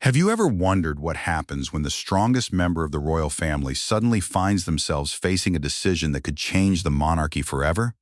Have you ever wondered what happens when the strongest member of the royal family suddenly finds themselves facing a decision that could change the monarchy forever?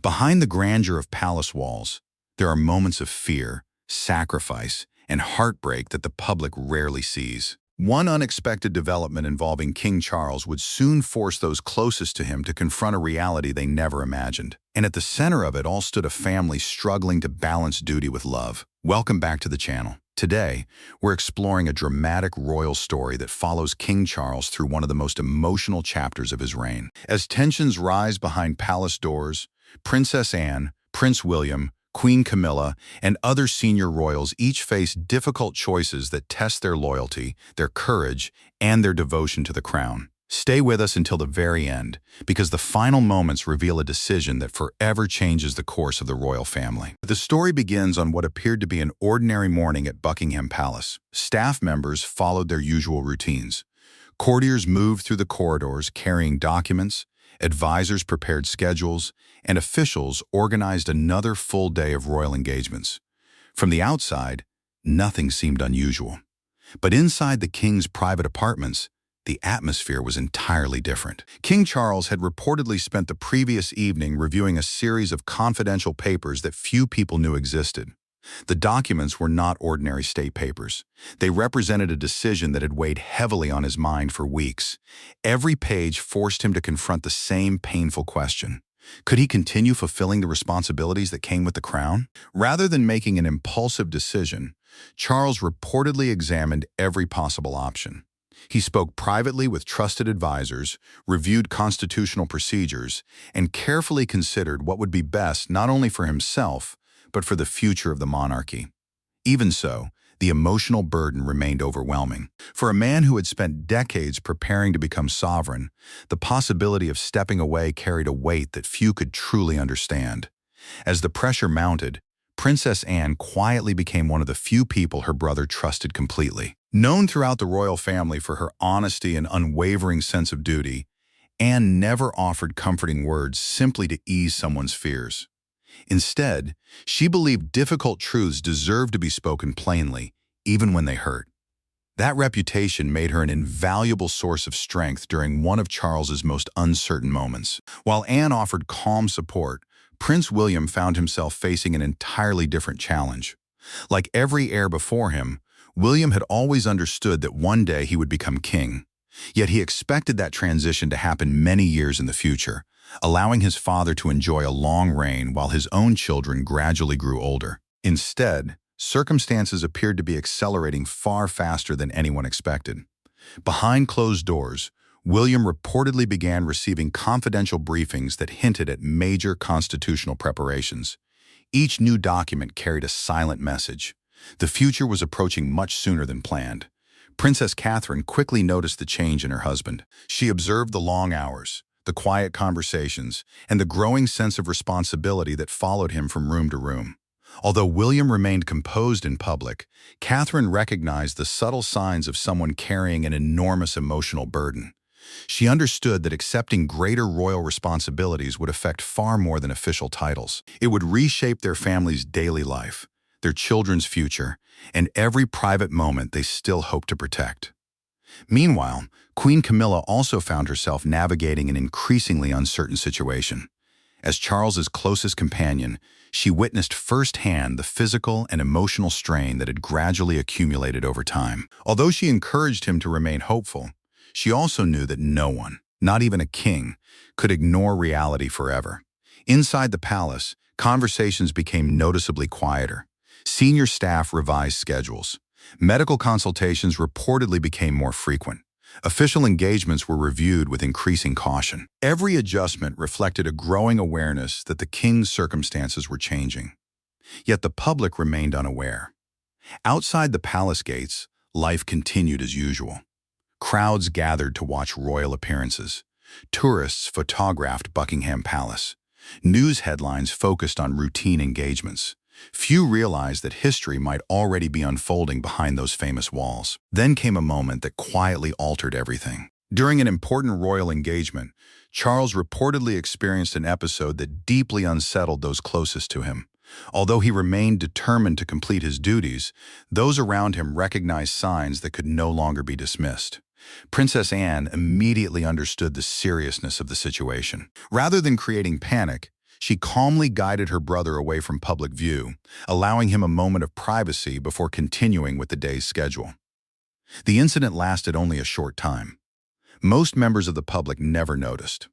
Behind the grandeur of palace walls, there are moments of fear, sacrifice, and heartbreak that the public rarely sees. One unexpected development involving King Charles would soon force those closest to him to confront a reality they never imagined. And at the center of it all stood a family struggling to balance duty with love. Welcome back to the channel. Today, we're exploring a dramatic royal story that follows King Charles through one of the most emotional chapters of his reign. As tensions rise behind palace doors, Princess Anne, Prince William, Queen Camilla, and other senior royals each face difficult choices that test their loyalty, their courage, and their devotion to the crown. Stay with us until the very end, because the final moments reveal a decision that forever changes the course of the royal family. The story begins on what appeared to be an ordinary morning at Buckingham Palace. Staff members followed their usual routines. Courtiers moved through the corridors carrying documents, advisors prepared schedules, and officials organized another full day of royal engagements. From the outside, nothing seemed unusual. But inside the king's private apartments, the atmosphere was entirely different. King Charles had reportedly spent the previous evening reviewing a series of confidential papers that few people knew existed. The documents were not ordinary state papers. They represented a decision that had weighed heavily on his mind for weeks. Every page forced him to confront the same painful question. Could he continue fulfilling the responsibilities that came with the crown? Rather than making an impulsive decision, Charles reportedly examined every possible option. He spoke privately with trusted advisors, reviewed constitutional procedures, and carefully considered what would be best not only for himself, but for the future of the monarchy. Even so, the emotional burden remained overwhelming. For a man who had spent decades preparing to become sovereign, the possibility of stepping away carried a weight that few could truly understand. As the pressure mounted, Princess Anne quietly became one of the few people her brother trusted completely. Known throughout the royal family for her honesty and unwavering sense of duty, Anne never offered comforting words simply to ease someone's fears. Instead, she believed difficult truths deserved to be spoken plainly, even when they hurt. That reputation made her an invaluable source of strength during one of Charles's most uncertain moments. While Anne offered calm support, Prince William found himself facing an entirely different challenge. Like every heir before him, William had always understood that one day he would become king. Yet he expected that transition to happen many years in the future, allowing his father to enjoy a long reign while his own children gradually grew older. Instead, circumstances appeared to be accelerating far faster than anyone expected. Behind closed doors, William reportedly began receiving confidential briefings that hinted at major constitutional preparations. Each new document carried a silent message. The future was approaching much sooner than planned. Princess Catherine quickly noticed the change in her husband. She observed the long hours, the quiet conversations, and the growing sense of responsibility that followed him from room to room. Although William remained composed in public, Catherine recognized the subtle signs of someone carrying an enormous emotional burden. She understood that accepting greater royal responsibilities would affect far more than official titles. It would reshape their family's daily life, their children's future, and every private moment they still hoped to protect. Meanwhile, Queen Camilla also found herself navigating an increasingly uncertain situation. As Charles's closest companion, she witnessed firsthand the physical and emotional strain that had gradually accumulated over time. Although she encouraged him to remain hopeful, she also knew that no one, not even a king, could ignore reality forever. Inside the palace, conversations became noticeably quieter. Senior staff revised schedules. Medical consultations reportedly became more frequent. Official engagements were reviewed with increasing caution. Every adjustment reflected a growing awareness that the king's circumstances were changing. Yet the public remained unaware. Outside the palace gates, life continued as usual. Crowds gathered to watch royal appearances. Tourists photographed Buckingham Palace. News headlines focused on routine engagements. Few realized that history might already be unfolding behind those famous walls. Then came a moment that quietly altered everything. During an important royal engagement, Charles reportedly experienced an episode that deeply unsettled those closest to him. Although he remained determined to complete his duties, those around him recognized signs that could no longer be dismissed. Princess Anne immediately understood the seriousness of the situation. Rather than creating panic, she calmly guided her brother away from public view, allowing him a moment of privacy before continuing with the day's schedule. The incident lasted only a short time. Most members of the public never noticed.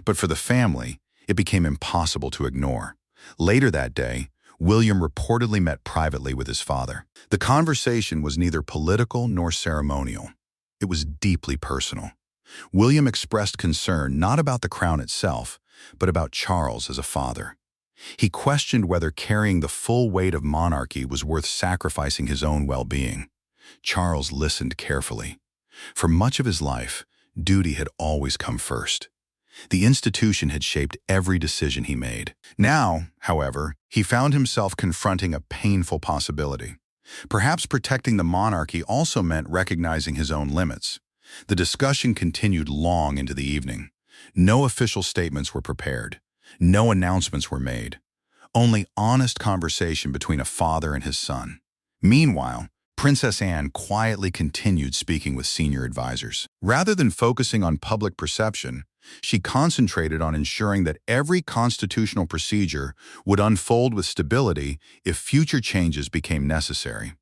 But for the family, it became impossible to ignore. Later that day, William reportedly met privately with his father. The conversation was neither political nor ceremonial. It was deeply personal. William expressed concern not about the crown itself, but about Charles as a father. He questioned whether carrying the full weight of monarchy was worth sacrificing his own well-being. Charles listened carefully. For much of his life, duty had always come first. The institution had shaped every decision he made. Now, however, he found himself confronting a painful possibility. Perhaps protecting the monarchy also meant recognizing his own limits. The discussion continued long into the evening. No official statements were prepared. No announcements were made. Only honest conversation between a father and his son. Meanwhile, Princess Anne quietly continued speaking with senior advisors. Rather than focusing on public perception, she concentrated on ensuring that every constitutional procedure would unfold with stability if future changes became necessary.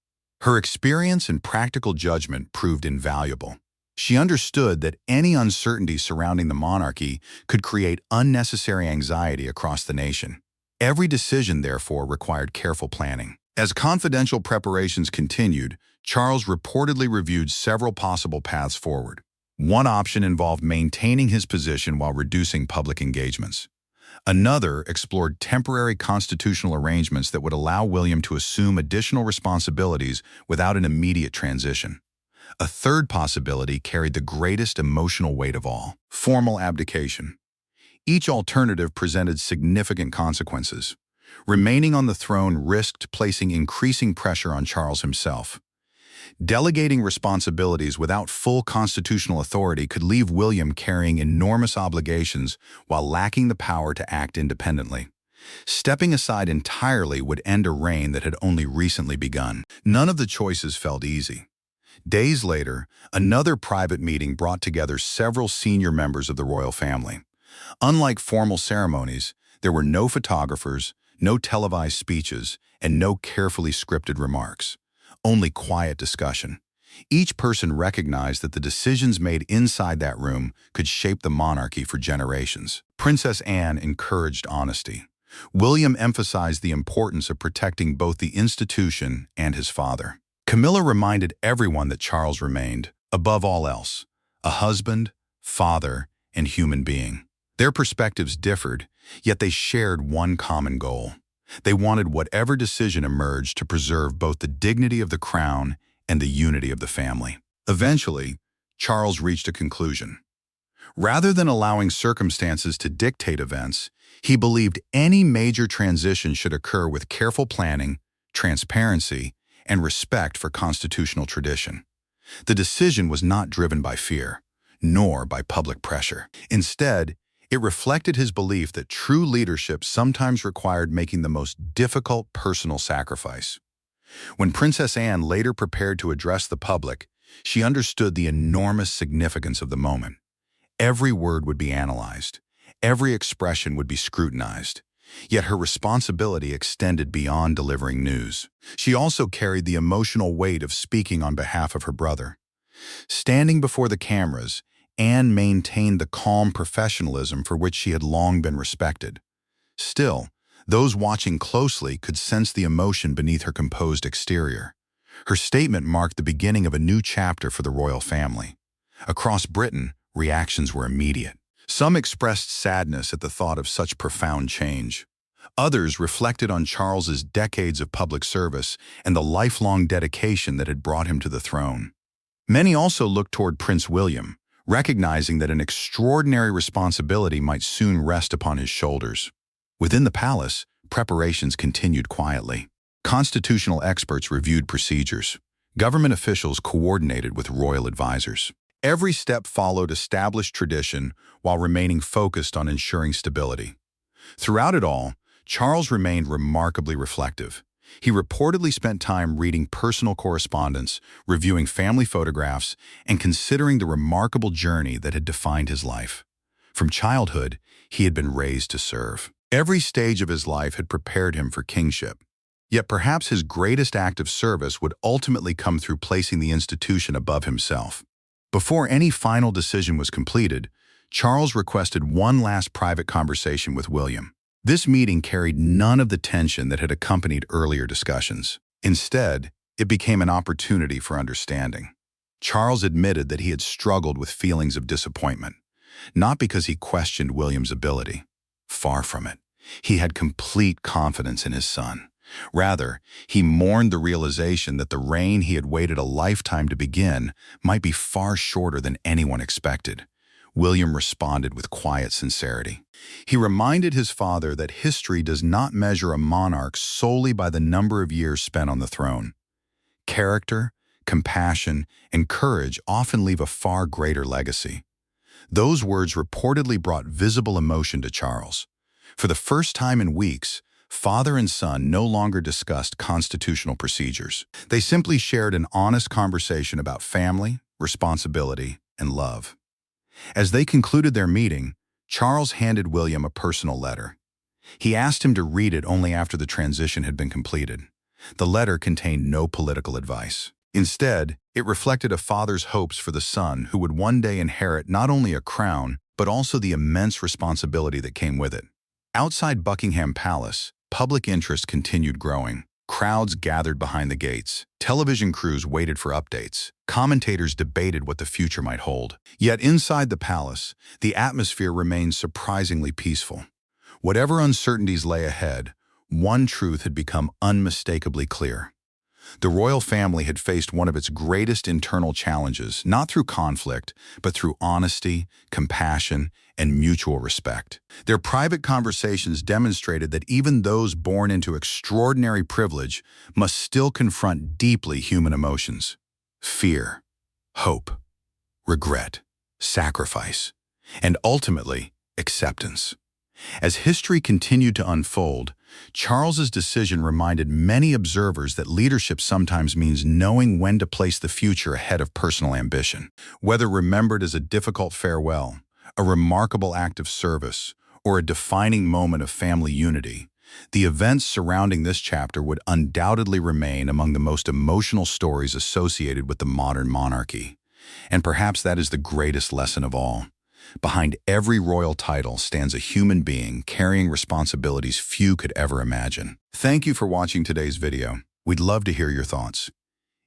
Her experience and practical judgment proved invaluable. She understood that any uncertainty surrounding the monarchy could create unnecessary anxiety across the nation. Every decision, therefore, required careful planning. As confidential preparations continued, Charles reportedly reviewed several possible paths forward. One option involved maintaining his position while reducing public engagements. Another explored temporary constitutional arrangements that would allow William to assume additional responsibilities without an immediate transition. A third possibility carried the greatest emotional weight of all: formal abdication. Each alternative presented significant consequences. Remaining on the throne risked placing increasing pressure on Charles himself. Delegating responsibilities without full constitutional authority could leave William carrying enormous obligations while lacking the power to act independently. Stepping aside entirely would end a reign that had only recently begun. None of the choices felt easy. Days later, another private meeting brought together several senior members of the royal family. Unlike formal ceremonies, there were no photographers, no televised speeches, and no carefully scripted remarks. Only quiet discussion. Each person recognized that the decisions made inside that room could shape the monarchy for generations. Princess Anne encouraged honesty. William emphasized the importance of protecting both the institution and his father. Camilla reminded everyone that Charles remained, above all else, a husband, father, and human being. Their perspectives differed, yet they shared one common goal. They wanted whatever decision emerged to preserve both the dignity of the crown and the unity of the family. Eventually, Charles reached a conclusion. Rather than allowing circumstances to dictate events, he believed any major transition should occur with careful planning, transparency, and respect for constitutional tradition. The decision was not driven by fear, nor by public pressure. Instead, it reflected his belief that true leadership sometimes required making the most difficult personal sacrifice. When Princess Anne later prepared to address the public, she understood the enormous significance of the moment. Every word would be analyzed. Every expression would be scrutinized. Yet her responsibility extended beyond delivering news. She also carried the emotional weight of speaking on behalf of her brother. Standing before the cameras, Anne maintained the calm professionalism for which she had long been respected. Still, those watching closely could sense the emotion beneath her composed exterior. Her statement marked the beginning of a new chapter for the royal family. Across Britain, reactions were immediate. Some expressed sadness at the thought of such profound change. Others reflected on Charles's decades of public service and the lifelong dedication that had brought him to the throne. Many also looked toward Prince William, recognizing that an extraordinary responsibility might soon rest upon his shoulders. Within the palace, preparations continued quietly. Constitutional experts reviewed procedures. Government officials coordinated with royal advisors. Every step followed established tradition while remaining focused on ensuring stability. Throughout it all, Charles remained remarkably reflective. He reportedly spent time reading personal correspondence, reviewing family photographs, and considering the remarkable journey that had defined his life. From childhood, he had been raised to serve. Every stage of his life had prepared him for kingship. Yet perhaps his greatest act of service would ultimately come through placing the institution above himself. Before any final decision was completed, Charles requested one last private conversation with William. This meeting carried none of the tension that had accompanied earlier discussions. Instead, it became an opportunity for understanding. Charles admitted that he had struggled with feelings of disappointment, not because he questioned William's ability. Far from it. He had complete confidence in his son. Rather, he mourned the realization that the reign he had waited a lifetime to begin might be far shorter than anyone expected. William responded with quiet sincerity. He reminded his father that history does not measure a monarch solely by the number of years spent on the throne. Character, compassion, and courage often leave a far greater legacy. Those words reportedly brought visible emotion to Charles. For the first time in weeks, father and son no longer discussed constitutional procedures. They simply shared an honest conversation about family, responsibility, and love. As they concluded their meeting, Charles handed William a personal letter. He asked him to read it only after the transition had been completed. The letter contained no political advice. Instead, it reflected a father's hopes for the son who would one day inherit not only a crown, but also the immense responsibility that came with it. Outside Buckingham Palace, public interest continued growing. Crowds gathered behind the gates. Television crews waited for updates. Commentators debated what the future might hold. Yet inside the palace, the atmosphere remained surprisingly peaceful. Whatever uncertainties lay ahead, one truth had become unmistakably clear. The royal family had faced one of its greatest internal challenges, not through conflict, but through honesty, compassion, and mutual respect. Their private conversations demonstrated that even those born into extraordinary privilege must still confront deeply human emotions: fear, hope, regret, sacrifice, and ultimately, acceptance. As history continued to unfold, Charles's decision reminded many observers that leadership sometimes means knowing when to place the future ahead of personal ambition. Whether remembered as a difficult farewell, a remarkable act of service, or a defining moment of family unity, the events surrounding this chapter would undoubtedly remain among the most emotional stories associated with the modern monarchy. And perhaps that is the greatest lesson of all. Behind every royal title stands a human being carrying responsibilities few could ever imagine. Thank you for watching today's video. We'd love to hear your thoughts.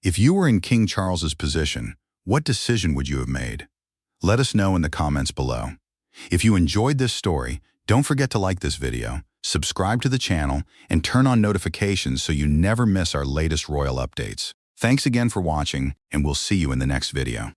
If you were in King Charles's position, what decision would you have made? Let us know in the comments below. If you enjoyed this story, don't forget to like this video, subscribe to the channel, and turn on notifications so you never miss our latest royal updates. Thanks again for watching, and we'll see you in the next video.